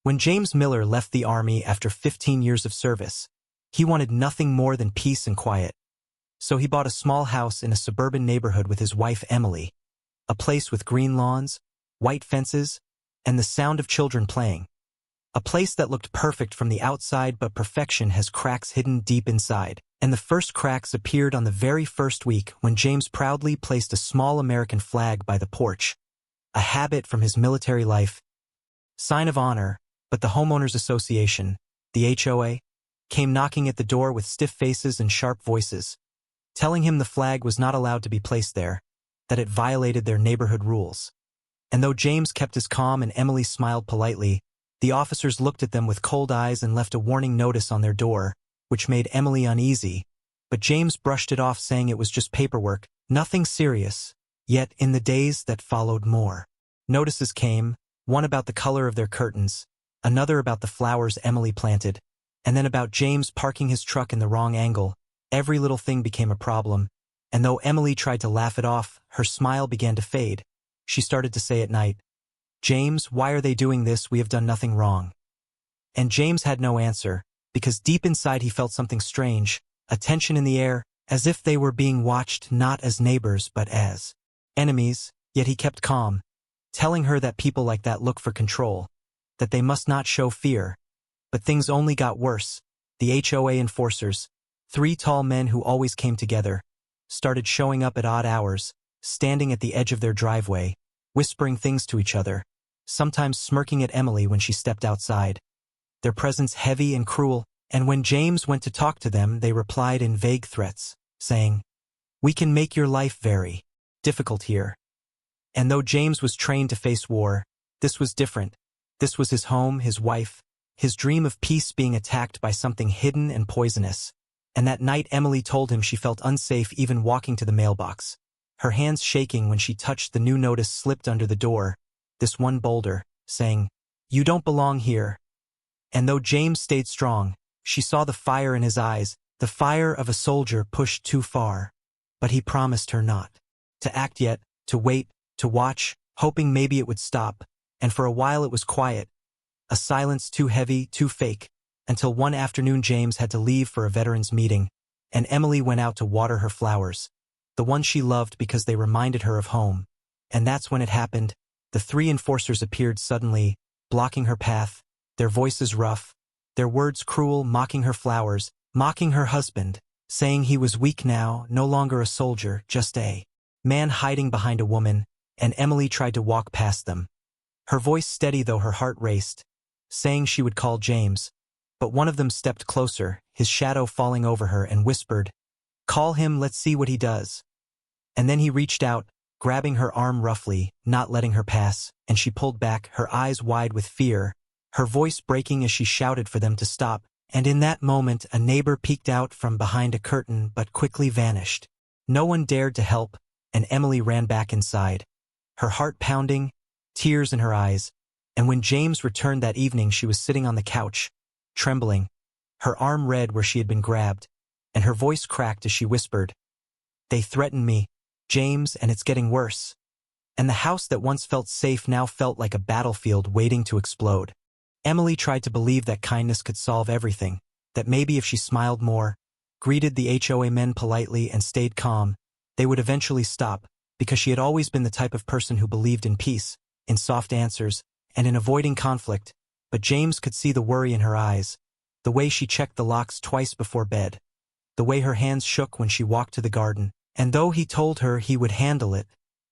When James Miller left the army after 15 years of service, he wanted nothing more than peace and quiet. So he bought a small house in a suburban neighborhood with his wife Emily, a place with green lawns, white fences, and the sound of children playing. A place that looked perfect from the outside, but perfection has cracks hidden deep inside. And the first cracks appeared on the very first week when James proudly placed a small American flag by the porch, a habit from his military life, sign of honor. But the Homeowners Association, the HOA, came knocking at the door with stiff faces and sharp voices, telling him the flag was not allowed to be placed there, that it violated their neighborhood rules. And though James kept his calm and Emily smiled politely, the officers looked at them with cold eyes and left a warning notice on their door, which made Emily uneasy. But James brushed it off, saying it was just paperwork, nothing serious. Yet in the days that followed, more notices came, one about the color of their curtains, another about the flowers Emily planted, and then about James parking his truck in the wrong angle. Every little thing became a problem, and though Emily tried to laugh it off, her smile began to fade. She started to say at night, "James, why are they doing this? We have done nothing wrong." And James had no answer, because deep inside he felt something strange, a tension in the air, as if they were being watched not as neighbors but as enemies. Yet he kept calm, telling her that people like that look for control, that they must not show fear. But things only got worse. The HOA enforcers, 3 tall men who always came together, started showing up at odd hours, standing at the edge of their driveway, whispering things to each other, sometimes smirking at Emily when she stepped outside. Their presence heavy and cruel, and when James went to talk to them, they replied in vague threats, saying, "We can make your life very difficult here." And though James was trained to face war, this was different. This was his home, his wife, his dream of peace being attacked by something hidden and poisonous. And that night Emily told him she felt unsafe even walking to the mailbox, her hands shaking when she touched the new notice slipped under the door, this one boulder, saying, "You don't belong here." And though James stayed strong, she saw the fire in his eyes, the fire of a soldier pushed too far. But he promised her not to act yet, to wait, to watch, hoping maybe it would stop. And for a while it was quiet, a silence too heavy, too fake, until one afternoon James had to leave for a veterans meeting, and Emily went out to water her flowers, the ones she loved because they reminded her of home. And that's when it happened. The 3 enforcers appeared suddenly, blocking her path, their voices rough, their words cruel, mocking her flowers, mocking her husband, saying he was weak now, no longer a soldier, just a man hiding behind a woman. And Emily tried to walk past them, her voice steady though her heart raced, saying she would call James. But one of them stepped closer, his shadow falling over her, and whispered, "Call him, let's see what he does." And then he reached out, grabbing her arm roughly, not letting her pass, and she pulled back, her eyes wide with fear, her voice breaking as she shouted for them to stop. And in that moment a neighbor peeked out from behind a curtain but quickly vanished. No one dared to help, and Emily ran back inside, her heart pounding, tears in her eyes. And when James returned that evening, she was sitting on the couch, trembling, her arm red where she had been grabbed, and her voice cracked as she whispered, "They threatened me, James, and it's getting worse." And the house that once felt safe now felt like a battlefield waiting to explode. Emily tried to believe that kindness could solve everything, that maybe if she smiled more, greeted the HOA men politely, and stayed calm, they would eventually stop, because she had always been the type of person who believed in peace, in soft answers, and in avoiding conflict. But James could see the worry in her eyes, the way she checked the locks twice before bed, the way her hands shook when she walked to the garden. And though he told her he would handle it,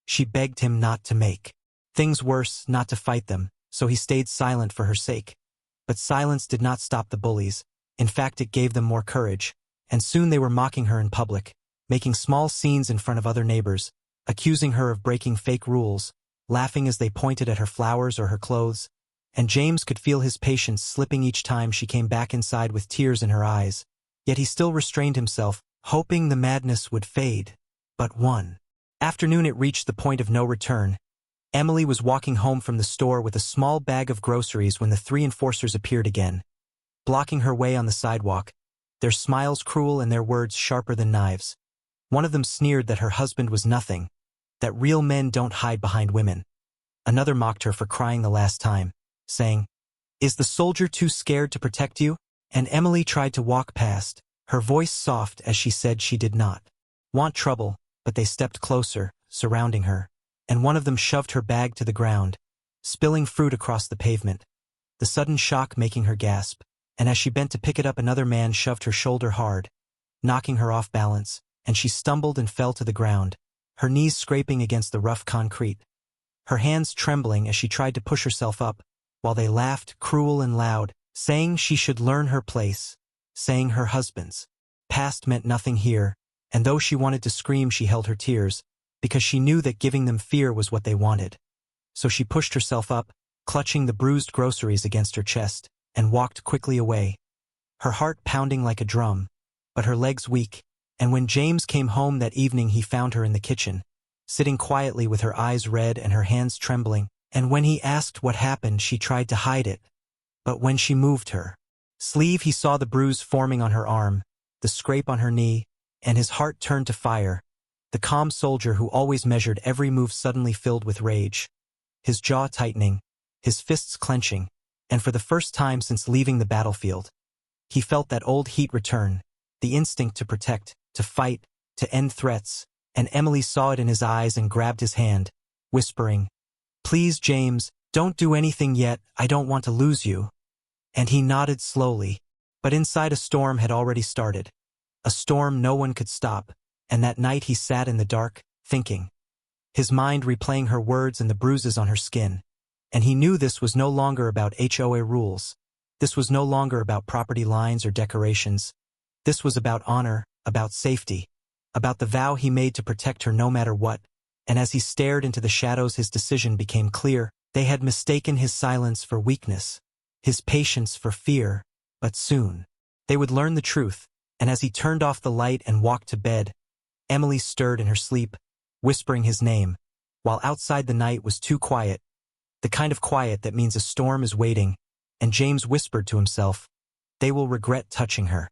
she begged him not to make things worse, not to fight them, so he stayed silent for her sake. But silence did not stop the bullies. In fact, it gave them more courage, and soon they were mocking her in public, making small scenes in front of other neighbors, accusing her of breaking fake rules, laughing as they pointed at her flowers or her clothes. And James could feel his patience slipping each time she came back inside with tears in her eyes. Yet he still restrained himself, hoping the madness would fade. But one afternoon it reached the point of no return. Emily was walking home from the store with a small bag of groceries when the 3 enforcers appeared again, blocking her way on the sidewalk, their smiles cruel and their words sharper than knives. One of them sneered that her husband was nothing, that real men don't hide behind women. Another mocked her for crying the last time, saying, Is the soldier too scared to protect you? And Emily tried to walk past, her voice soft as she said she did not want trouble, but they stepped closer, surrounding her, and one of them shoved her bag to the ground, spilling fruit across the pavement, the sudden shock making her gasp, and as she bent to pick it up another man shoved her shoulder hard, knocking her off balance, and she stumbled and fell to the ground, her knees scraping against the rough concrete, her hands trembling as she tried to push herself up, while they laughed, cruel and loud, saying she should learn her place, saying her husband's past meant nothing here, and though she wanted to scream she held her tears, because she knew that giving them fear was what they wanted. So she pushed herself up, clutching the bruised groceries against her chest, and walked quickly away, her heart pounding like a drum, but her legs weak, and when James came home that evening he found her in the kitchen, sitting quietly with her eyes red and her hands trembling, and when he asked what happened she tried to hide it, but when she moved her sleeve he saw the bruise forming on her arm, the scrape on her knee, and his heart turned to fire. The calm soldier who always measured every move suddenly filled with rage, his jaw tightening, his fists clenching, and for the first time since leaving the battlefield, he felt that old heat return, the instinct to protect, to fight, to end threats, and Emily saw it in his eyes and grabbed his hand, whispering, "Please, James, don't do anything yet, I don't want to lose you." And he nodded slowly, but inside a storm had already started, a storm no one could stop, and that night he sat in the dark, thinking, his mind replaying her words and the bruises on her skin. And he knew this was no longer about HOA rules. This was no longer about property lines or decorations. This was about honor, about safety, about the vow he made to protect her no matter what. And as he stared into the shadows his decision became clear. They had mistaken his silence for weakness, his patience for fear, but soon they would learn the truth. And as he turned off the light and walked to bed, Emily stirred in her sleep, whispering his name, while outside the night was too quiet, the kind of quiet that means a storm is waiting, and James whispered to himself, "They will regret touching her."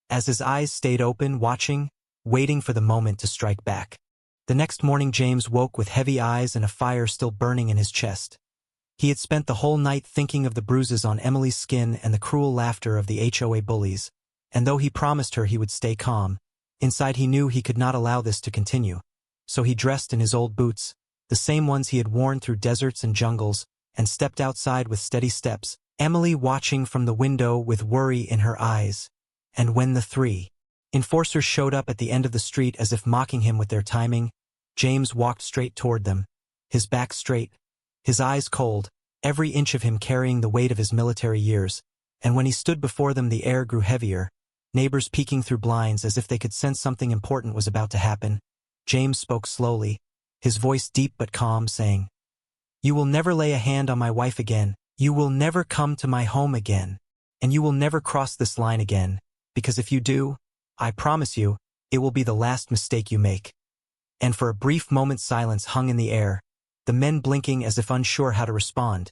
As his eyes stayed open, watching, waiting for the moment to strike back. The next morning James woke with heavy eyes and a fire still burning in his chest. He had spent the whole night thinking of the bruises on Emily's skin and the cruel laughter of the HOA bullies, and though he promised her he would stay calm, inside he knew he could not allow this to continue. So he dressed in his old boots, the same ones he had worn through deserts and jungles, and stepped outside with steady steps, Emily watching from the window with worry in her eyes. And when the three enforcers showed up at the end of the street as if mocking him with their timing, James walked straight toward them, his back straight, his eyes cold, every inch of him carrying the weight of his military years. And when he stood before them the air grew heavier, neighbors peeking through blinds as if they could sense something important was about to happen. James spoke slowly, his voice deep but calm, saying, "You will never lay a hand on my wife again, you will never come to my home again, and you will never cross this line again, because if you do, I promise you, it will be the last mistake you make." And for a brief moment silence hung in the air, the men blinking as if unsure how to respond.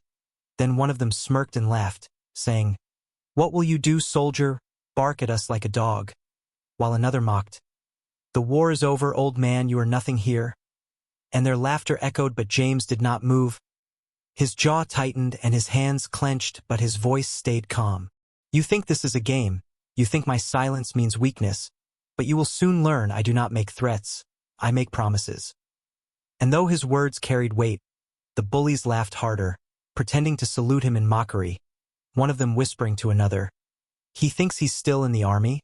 Then one of them smirked and laughed, saying, "What will you do, soldier? Bark at us like a dog?" While another mocked, "The war is over, old man, you are nothing here." And their laughter echoed, but James did not move. His jaw tightened and his hands clenched, but his voice stayed calm. "You think this is a game. You think my silence means weakness. But you will soon learn I do not make threats. I make promises." And though his words carried weight, the bullies laughed harder, pretending to salute him in mockery, one of them whispering to another, "He thinks he's still in the army?"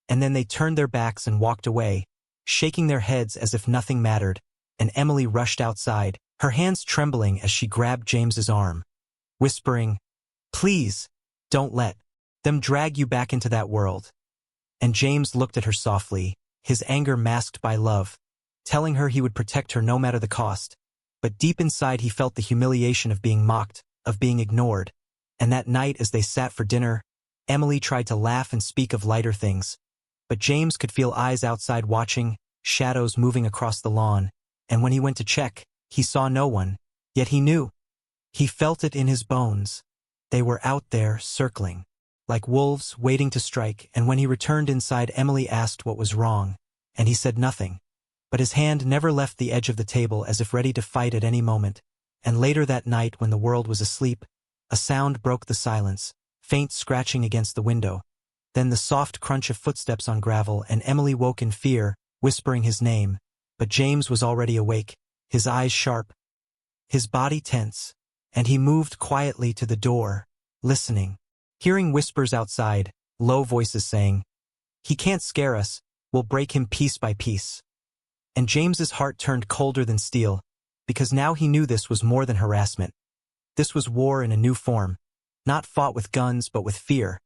And then they turned their backs and walked away, shaking their heads as if nothing mattered, and Emily rushed outside, her hands trembling as she grabbed James's arm, whispering, "Please, don't let them drag you back into that world." And James looked at her softly, his anger masked by love, telling her he would protect her no matter the cost. But deep inside he felt the humiliation of being mocked, of being ignored. And that night as they sat for dinner, Emily tried to laugh and speak of lighter things. But James could feel eyes outside watching, shadows moving across the lawn, and when he went to check, he saw no one, yet he knew. He felt it in his bones. They were out there, circling, like wolves waiting to strike, and when he returned inside Emily asked what was wrong, and he said nothing. But his hand never left the edge of the table as if ready to fight at any moment. And later that night when the world was asleep, A sound broke the silence, faint scratching against the window. Then the soft crunch of footsteps on gravel, and Emily woke in fear, whispering his name. But James was already awake, his eyes sharp, his body tense, and he moved quietly to the door, listening. Hearing whispers outside, low voices saying, "He can't scare us, we'll break him piece by piece." And James's heart turned colder than steel, because now he knew this was more than harassment. This was war in a new form, not fought with guns but with fear.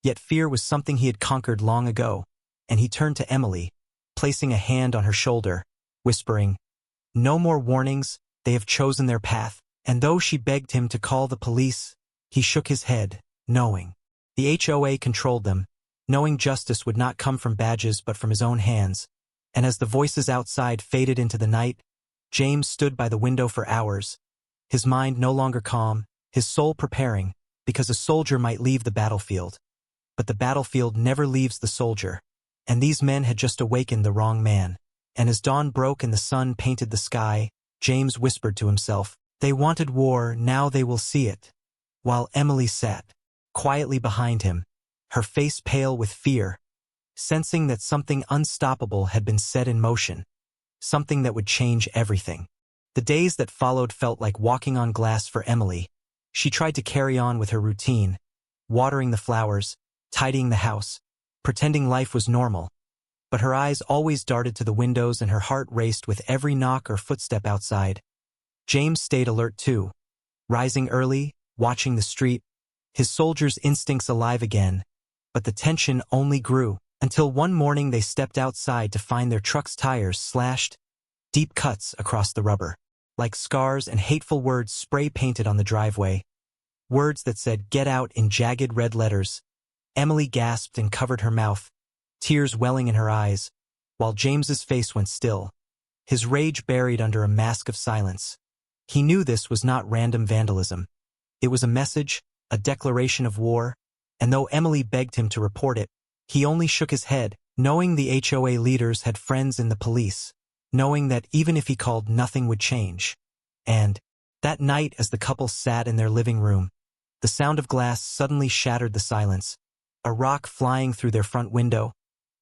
Yet fear was something he had conquered long ago, and he turned to Emily, placing a hand on her shoulder, whispering, "No more warnings, they have chosen their path." And though she begged him to call the police, he shook his head, knowing the HOA controlled them, knowing justice would not come from badges but from his own hands. And as the voices outside faded into the night, James stood by the window for hours, his mind no longer calm, his soul preparing, because a soldier might leave the battlefield. But the battlefield never leaves the soldier, and these men had just awakened the wrong man. And as dawn broke and the sun painted the sky, James whispered to himself, "They wanted war, now they will see it." While Emily sat quietly behind him, her face pale with fear, sensing that something unstoppable had been set in motion, something that would change everything. The days that followed felt like walking on glass for Emily. She tried to carry on with her routine, watering the flowers, tidying the house, pretending life was normal. But her eyes always darted to the windows and her heart raced with every knock or footstep outside. James stayed alert too, rising early, watching the street, his soldier's instincts alive again. But the tension only grew, until one morning they stepped outside to find their truck's tires slashed, deep cuts across the rubber, like scars, and hateful words spray-painted on the driveway. Words that said, "Get out," in jagged red letters. Emily gasped and covered her mouth, tears welling in her eyes, while James's face went still, his rage buried under a mask of silence. He knew this was not random vandalism. It was a message, a declaration of war, and though Emily begged him to report it, he only shook his head, knowing the HOA leaders had friends in the police, knowing that even if he called, nothing would change. And that night, as the couple sat in their living room, the sound of glass suddenly shattered the silence, a rock flying through their front window,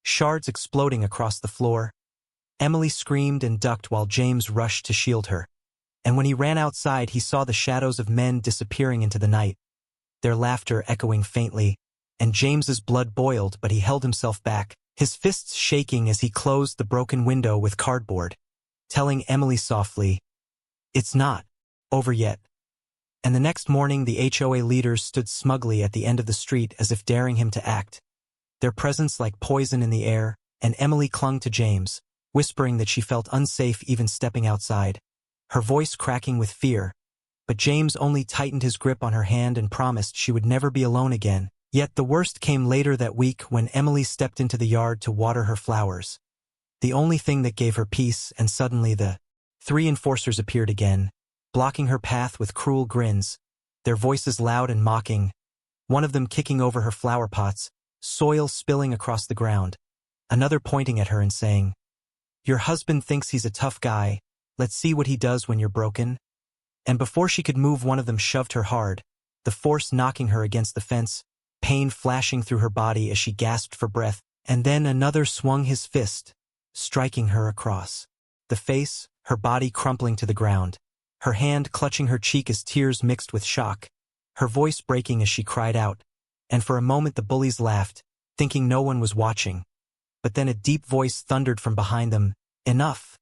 shards exploding across the floor. Emily screamed and ducked while James rushed to shield her. And when he ran outside, he saw the shadows of men disappearing into the night, their laughter echoing faintly, and James's blood boiled, but he held himself back, his fists shaking as he closed the broken window with cardboard, telling Emily softly, "It's not over yet." And the next morning the HOA leaders stood smugly at the end of the street as if daring him to act, their presence like poison in the air, and Emily clung to James, whispering that she felt unsafe even stepping outside, her voice cracking with fear. But James only tightened his grip on her hand and promised she would never be alone again. Yet the worst came later that week when Emily stepped into the yard to water her flowers, the only thing that gave her peace, and suddenly the three enforcers appeared again, blocking her path with cruel grins, their voices loud and mocking, one of them kicking over her flower pots, soil spilling across the ground, another pointing at her and saying, "Your husband thinks he's a tough guy, let's see what he does when you're broken." And before she could move, one of them shoved her hard, the force knocking her against the fence, pain flashing through her body as she gasped for breath, and then another swung his fist, striking her across the face, her body crumpling to the ground, her hand clutching her cheek as tears mixed with shock, her voice breaking as she cried out. And for a moment the bullies laughed, thinking no one was watching. But then a deep voice thundered from behind them, "Enough!"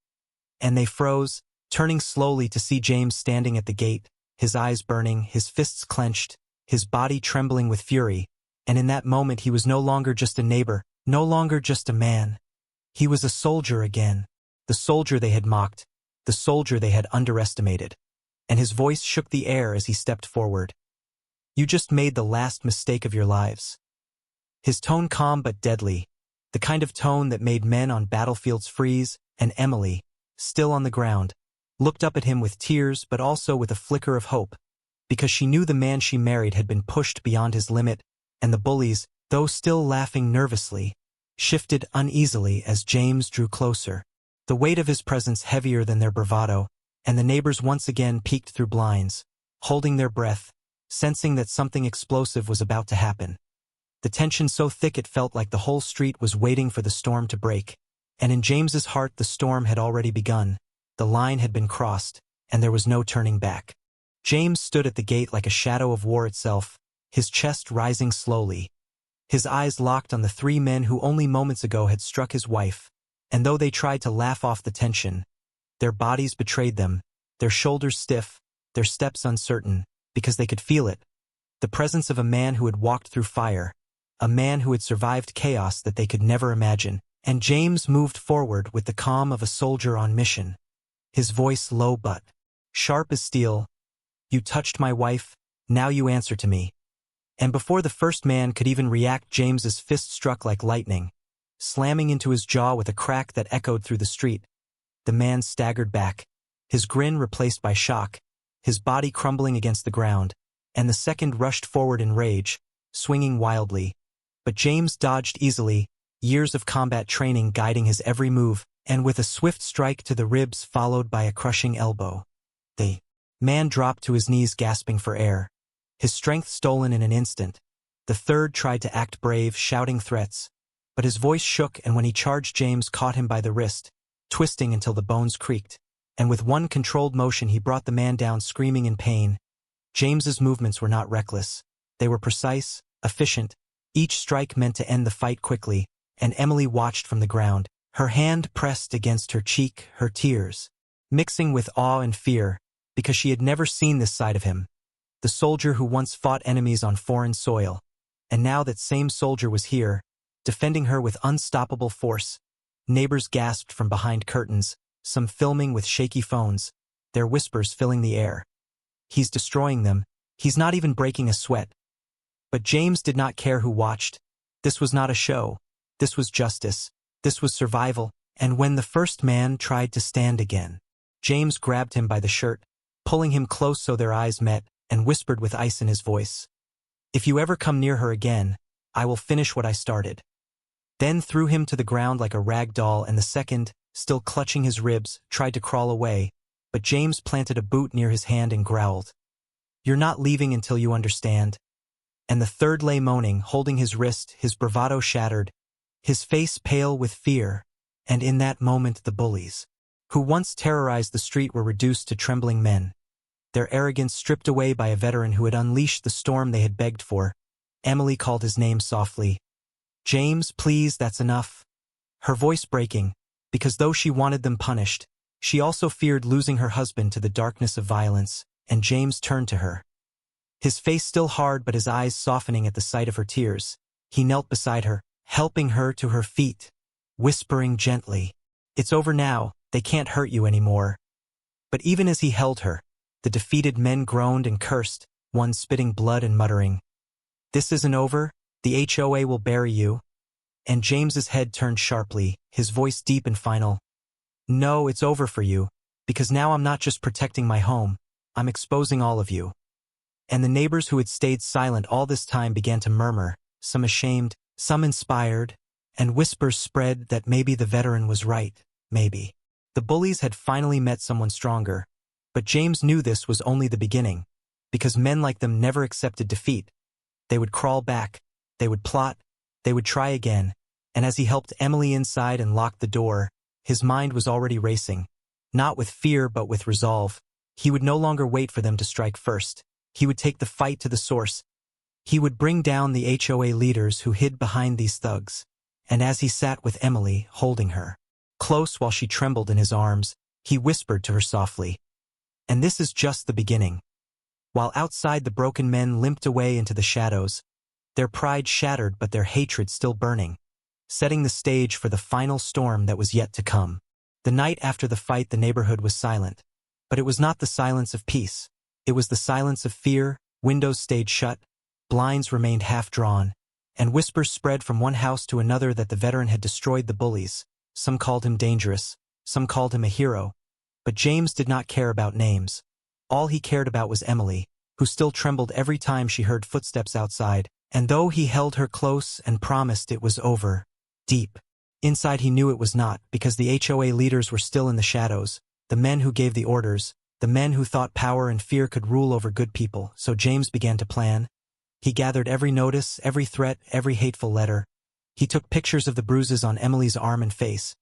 And they froze, turning slowly to see James standing at the gate, his eyes burning, his fists clenched, his body trembling with fury. And in that moment he was no longer just a neighbor, no longer just a man. He was a soldier again, the soldier they had mocked, the soldier they had underestimated. And his voice shook the air as he stepped forward. "You just made the last mistake of your lives." His tone calm but deadly, the kind of tone that made men on battlefields freeze, and Emily, still on the ground, looked up at him with tears but also with a flicker of hope, because she knew the man she married had been pushed beyond his limit, and the bullies, though still laughing nervously, shifted uneasily as James drew closer, the weight of his presence heavier than their bravado, and the neighbors once again peeked through blinds, holding their breath, sensing that something explosive was about to happen. The tension so thick it felt like the whole street was waiting for the storm to break. And in James's heart the storm had already begun. The line had been crossed, and there was no turning back. James stood at the gate like a shadow of war itself, his chest rising slowly. His eyes locked on the three men who only moments ago had struck his wife, and though they tried to laugh off the tension, their bodies betrayed them, their shoulders stiff, their steps uncertain, because they could feel it. The presence of a man who had walked through fire, a man who had survived chaos that they could never imagine, and James moved forward with the calm of a soldier on mission. His voice low but sharp as steel. "You touched my wife, now you answer to me." And before the first man could even react, James's fist struck like lightning, slamming into his jaw with a crack that echoed through the street. The man staggered back, his grin replaced by shock, his body crumbling against the ground, and the second rushed forward in rage, swinging wildly. But James dodged easily, years of combat training guiding his every move, and with a swift strike to the ribs followed by a crushing elbow. The man dropped to his knees gasping for air, his strength stolen in an instant. The third tried to act brave, shouting threats, but his voice shook, and when he charged, James caught him by the wrist, twisting until the bones creaked, and with one controlled motion he brought the man down screaming in pain. James's movements were not reckless. They were precise, efficient, each strike meant to end the fight quickly, and Emily watched from the ground, her hand pressed against her cheek, her tears mixing with awe and fear, because she had never seen this side of him, the soldier who once fought enemies on foreign soil, and now that same soldier was here, defending her with unstoppable force. Neighbors gasped from behind curtains, some filming with shaky phones, their whispers filling the air. "He's destroying them, he's not even breaking a sweat." But James did not care who watched. This was not a show. This was justice. This was survival. And when the first man tried to stand again, James grabbed him by the shirt, pulling him close so their eyes met, and whispered with ice in his voice, "If you ever come near her again, I will finish what I started." Then threw him to the ground like a rag doll, and the second, still clutching his ribs, tried to crawl away, but James planted a boot near his hand and growled, "You're not leaving until you understand." And the third lay moaning, holding his wrist, his bravado shattered, his face pale with fear. And in that moment the bullies, who once terrorized the street, were reduced to trembling men, their arrogance stripped away by a veteran who had unleashed the storm they had begged for. Emily called his name softly. "James, please, that's enough." Her voice breaking, because though she wanted them punished, she also feared losing her husband to the darkness of violence, and James turned to her. His face still hard but his eyes softening at the sight of her tears. He knelt beside her, helping her to her feet, whispering gently, "It's over now, they can't hurt you anymore." But even as he held her, the defeated men groaned and cursed, one spitting blood and muttering, "This isn't over, the HOA will bury you." And James's head turned sharply, his voice deep and final, "No, it's over for you, because now I'm not just protecting my home, I'm exposing all of you." And the neighbors who had stayed silent all this time began to murmur, some ashamed, some inspired, and whispers spread that maybe the veteran was right, maybe. The bullies had finally met someone stronger, but James knew this was only the beginning, because men like them never accepted defeat. They would crawl back, they would plot, they would try again, and as he helped Emily inside and locked the door, his mind was already racing, not with fear but with resolve. He would no longer wait for them to strike first. He would take the fight to the source. He would bring down the HOA leaders who hid behind these thugs. And as he sat with Emily, holding her close while she trembled in his arms, he whispered to her softly, "And this is just the beginning." While outside the broken men limped away into the shadows, their pride shattered but their hatred still burning, setting the stage for the final storm that was yet to come. The night after the fight the neighborhood was silent, but it was not the silence of peace. It was the silence of fear. Windows stayed shut, blinds remained half-drawn, and whispers spread from one house to another that the veteran had destroyed the bullies. Some called him dangerous, some called him a hero, but James did not care about names. All he cared about was Emily, who still trembled every time she heard footsteps outside, and though he held her close and promised it was over, deep inside he knew it was not, because the HOA leaders were still in the shadows, the men who gave the orders, the men who thought power and fear could rule over good people. So James began to plan. He gathered every notice, every threat, every hateful letter. He took pictures of the bruises on Emily's arm and face.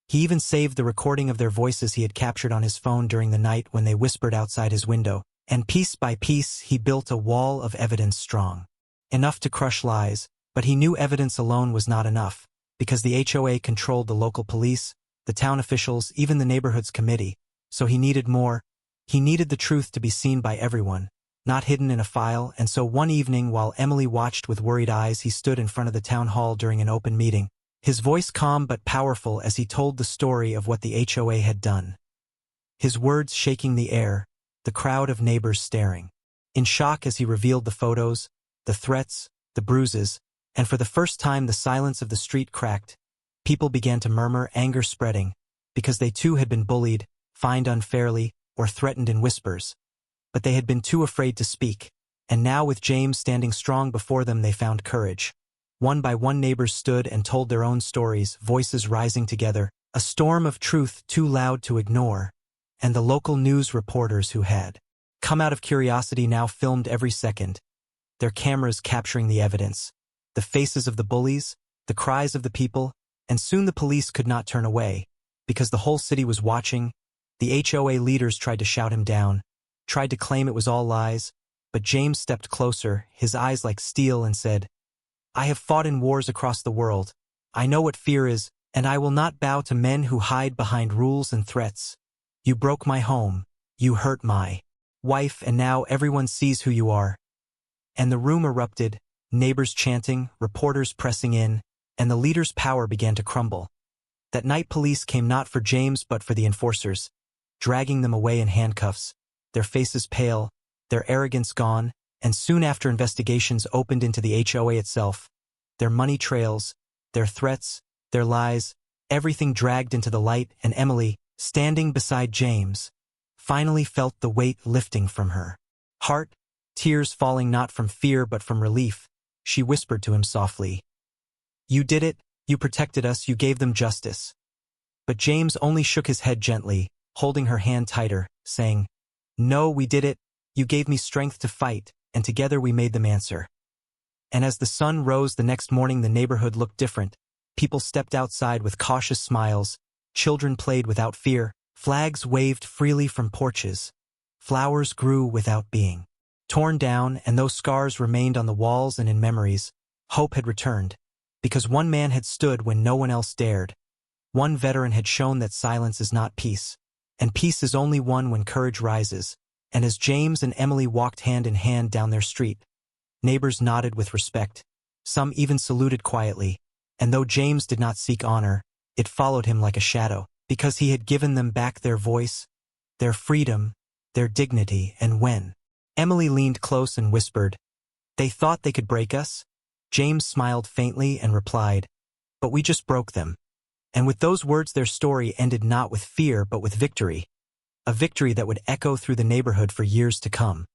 He even saved the recording of their voices he had captured on his phone during the night when they whispered outside his window. And piece by piece, he built a wall of evidence strong enough to crush lies, but he knew evidence alone was not enough, because the HOA controlled the local police, the town officials, even the neighborhood's committee. So he needed more. He needed the truth to be seen by everyone, not hidden in a file. And so one evening, while Emily watched with worried eyes, he stood in front of the town hall during an open meeting, his voice calm but powerful as he told the story of what the HOA had done. His words shaking the air, the crowd of neighbors staring in shock as he revealed the photos, the threats, the bruises, and for the first time the silence of the street cracked. People began to murmur, anger spreading, because they too had been bullied, fined unfairly, or threatened in whispers. But they had been too afraid to speak, and now with James standing strong before them they found courage. One by one neighbors stood and told their own stories, voices rising together, a storm of truth too loud to ignore, and the local news reporters who had come out of curiosity now filmed every second, their cameras capturing the evidence, the faces of the bullies, the cries of the people, and soon the police could not turn away, because the whole city was watching. The HOA leaders tried to shout him down, tried to claim it was all lies, but James stepped closer, his eyes like steel, and said, "I have fought in wars across the world. I know what fear is, and I will not bow to men who hide behind rules and threats. You broke my home, you hurt my wife, and now everyone sees who you are." And the room erupted, neighbors chanting, reporters pressing in, and the leader's power began to crumble. That night police came not for James but for the enforcers, dragging them away in handcuffs, their faces pale, their arrogance gone, and soon after investigations opened into the HOA itself, their money trails, their threats, their lies, everything dragged into the light, and Emily, standing beside James, finally felt the weight lifting from her heart, tears falling not from fear but from relief. She whispered to him softly, "You did it, you protected us, you gave them justice." But James only shook his head gently, holding her hand tighter, saying, "No, we did it, you gave me strength to fight, and together we made them answer." And as the sun rose the next morning, the neighborhood looked different. People stepped outside with cautious smiles, children played without fear, flags waved freely from porches, flowers grew without being torn down, and though scars remained on the walls and in memories, hope had returned, because one man had stood when no one else dared. One veteran had shown that silence is not peace, and peace is only won when courage rises. And as James and Emily walked hand in hand down their street, neighbors nodded with respect, some even saluted quietly, and though James did not seek honor, it followed him like a shadow, because he had given them back their voice, their freedom, their dignity. And when Emily leaned close and whispered, "They thought they could break us?" James smiled faintly and replied, "But we just broke them." And with those words their story ended not with fear but with victory, a victory that would echo through the neighborhood for years to come.